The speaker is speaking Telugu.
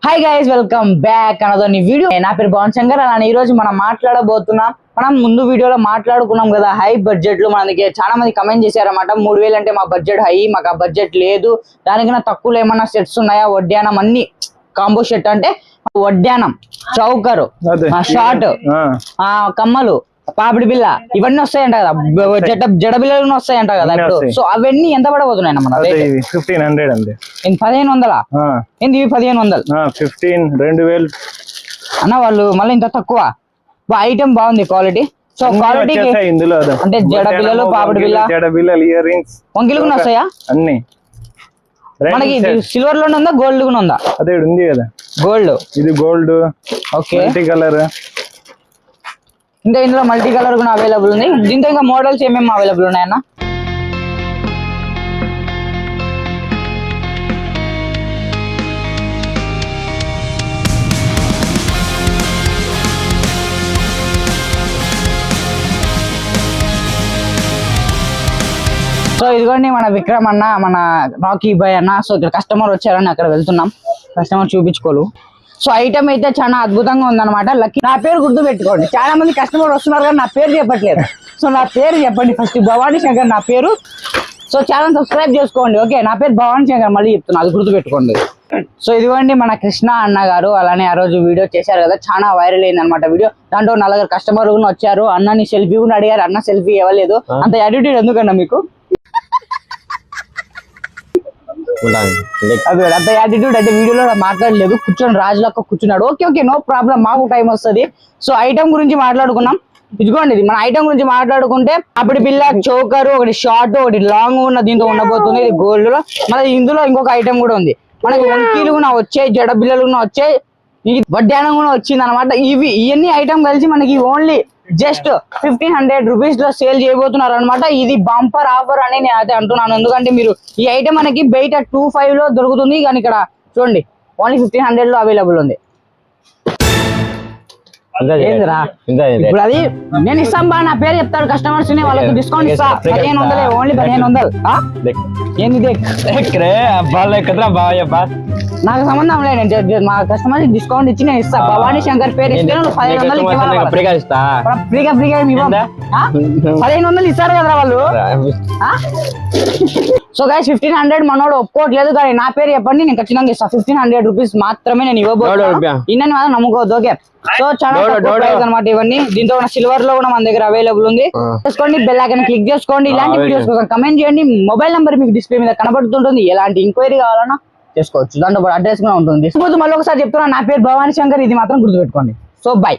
Hi guys, welcome back another new video. నా పేరు భవన్ శంకర్. అలానే ఈ రోజు మనం మాట్లాడబోతున్నాం. మనం ముందు వీడియోలో మాట్లాడుకున్నాం కదా, హై బడ్జెట్ లో మనకి చాలా మంది కమెంట్ చేశారన్నమాట. 3000 అంటే మా బడ్జెట్ హై, మాకు ఆ బడ్జెట్ లేదు, దానికన్నా తక్కువలో ఏమన్నా సెట్స్ ఉన్నాయా, వడ్డానం అన్ని కాంబో సెట్ అంటే వడ్డానం, చౌకరు, షార్ట్, కమ్మలు, పాపిడి బిల్ల ఇవన్నీ వస్తాయంట కదా, జడ బిల్లలు వస్తాయంట కదా ఇప్పుడు. సో అవన్నీ ఎంత పడబోతున్నాయి మన 1500 అండి. 1500 ఏంది 1500 2000 అన్న. వాళ్ళు మళ్ళీ ఇంత తక్కువ. ఐటమ్ బాగుంది, క్వాలిటీ. సో క్వాలిటీ ఇందులో అంటే జడ బిల్లలు, పాపిడి బిల్ల, ఇయర్ రింగ్స్ వంకిలు కూడా వస్తాయా అన్ని? మనకి సిల్వర్ లోనే ఉందా, గోల్డ్ కూడా ఉందా? అదే ఉంది కదా గోల్డ్. ఇది గోల్డ్. Okay, multi colour. ఇంకా ఇందులో మల్టీ కలర్ కూడా అవైలబుల్ ఉంది. దీంతో ఇంకా మోడల్స్ ఏమేమి అవైలబుల్ ఉన్నాయన్న? సో ఇదిగోండి మన విక్రమ్ అన్న, మన రాకీ బాయ్ అన్న. సో ఇక్కడ కస్టమర్ వచ్చారని అక్కడ వెళ్తున్నాం, కస్టమర్ చూపించుకోలు. సో ఐటమ్ అయితే చాలా అద్భుతంగా ఉందన్నమాట. లక్కీ నా పేరు గుర్తు పెట్టుకోండి. చాలా మంది కస్టమర్ వస్తున్నారు కానీ నా పేరు చెప్పట్లేదు. సో నా పేరు చెప్పండి ఫస్ట్, భవానీ శంకర్ నా పేరు. సో ఛానల్ సబ్స్క్రైబ్ చేసుకోండి. ఓకే, నా పేరు భవానీ శంకర్, మళ్ళీ చెప్తున్నా, అది గుర్తు పెట్టుకోండి. సో ఇదిగోండి మన కృష్ణ అన్న గారు. అలానే ఆ రోజు వీడియో చేశారు కదా, చాలా వైరల్ అయింది అనమాట వీడియో. దాంట్లో 4 కస్టమర్ కూడా వచ్చారు. అన్నని సెల్ఫీ కూడా అడిగారు, అన్న సెల్ఫీ ఇవ్వలేదు. అంత యాటిట్యూడ్ ఎందుకన్నా మీకు? అదే అంత యాటిట్యూడ్ అంటే వీడియోలో మాట్లాడలేదు, కూర్చొని రాజులక్క కూర్చున్నాడు. ఓకే ఓకే, నో ప్రాబ్లం, మాకు టైం వస్తుంది. సో ఐటమ్ గురించి మాట్లాడుకున్నాం. ఇదిగోండి ఇది మన ఐటమ్ గురించి మాట్లాడుకుంటే, అప్పుడు బిల్ల, చోకరు, ఒకటి షార్ట్, ఒకటి లాంగ్ ఉన్న దీంతో ఉండబోతుంది. ఇది గోల్డ్ లో. మళ్ళీ ఇందులో ఇంకొక ఐటమ్ కూడా ఉంది. మనకి వంకీలు కూడా వచ్చాయి, జడ బిల్లలు కూడా వచ్చాయి, ఇది వడ్డానం కూడా వచ్చింది అనమాట. ఇవన్నీ ఐటమ్ కలిసి మనకి ఓన్లీ జస్ట్ 1500 రూపీస్ లో సేల్ చేయబోతున్నారు అనమాట. ఇది బంపర్ ఆఫర్ అని నేను అయితే అంటున్నాను. ఎందుకంటే మీరు ఈ ఐటమ్ మనకి బయట 2500 లో దొరుకుతుంది, కానీ ఇక్కడ చూడండి ఓన్లీ 1500 లో అవైలబుల్ ఉంది. ఇప్పుడు అది నేను ఇస్తాం బా, నా పేరు చెప్తాడు కస్టమర్స్, వాళ్ళకి డిస్కౌంట్ ఇస్తా. 1500, ఓన్లీ 1500. ఏంది నాకు సంబంధం లేదు, మా కస్టమర్ డిస్కౌంట్ ఇచ్చి నేను ఇస్తా. భవానీ శంకర్ పేరు ఇస్తే 1500 ఫ్రీగా 1500 ఇస్తారు కదా వాళ్ళు. సో గైస్ 1500 మనోడు ఒప్పుకోవట్లేదు, కానీ నా పేరు చెప్పండి, నేను ఖచ్చితంగా ఇస్తా. 1500 రూపీస్ మాత్రమే నేను ఇవ్వబోతున్నా. ఇన్నని మాత్రం నమ్ముకోవద్దు. ఓకే, సో చాలా ప్రైస్ అనమాట ఇవన్నీ. దీంతో సిల్వర్ లో కూడా మన దగ్గర అవైలబుల్ ఉంది. చేసుకోండి, బెల్ ఐకాన్ క్లిక్ చేసుకోండి. ఇలాంటి వీడియోస్ కోసం కమెంట్ చేయండి. మొబైల్ నంబర్ మీకు డిస్ప్లే మీద కనబడుతుంటుంది. ఎలాంటి ఎంక్వైరీ కావాలన్నా చేసుకోవచ్చు, దాంట్లో అడ్రస్ కూడా ఉంటుంది. మళ్ళీ ఒకసారి చెప్తున్నా, నా పేరు భవానీ శంకర్, ఇది మాత్రం గుర్తుపెట్టుకోండి. So by.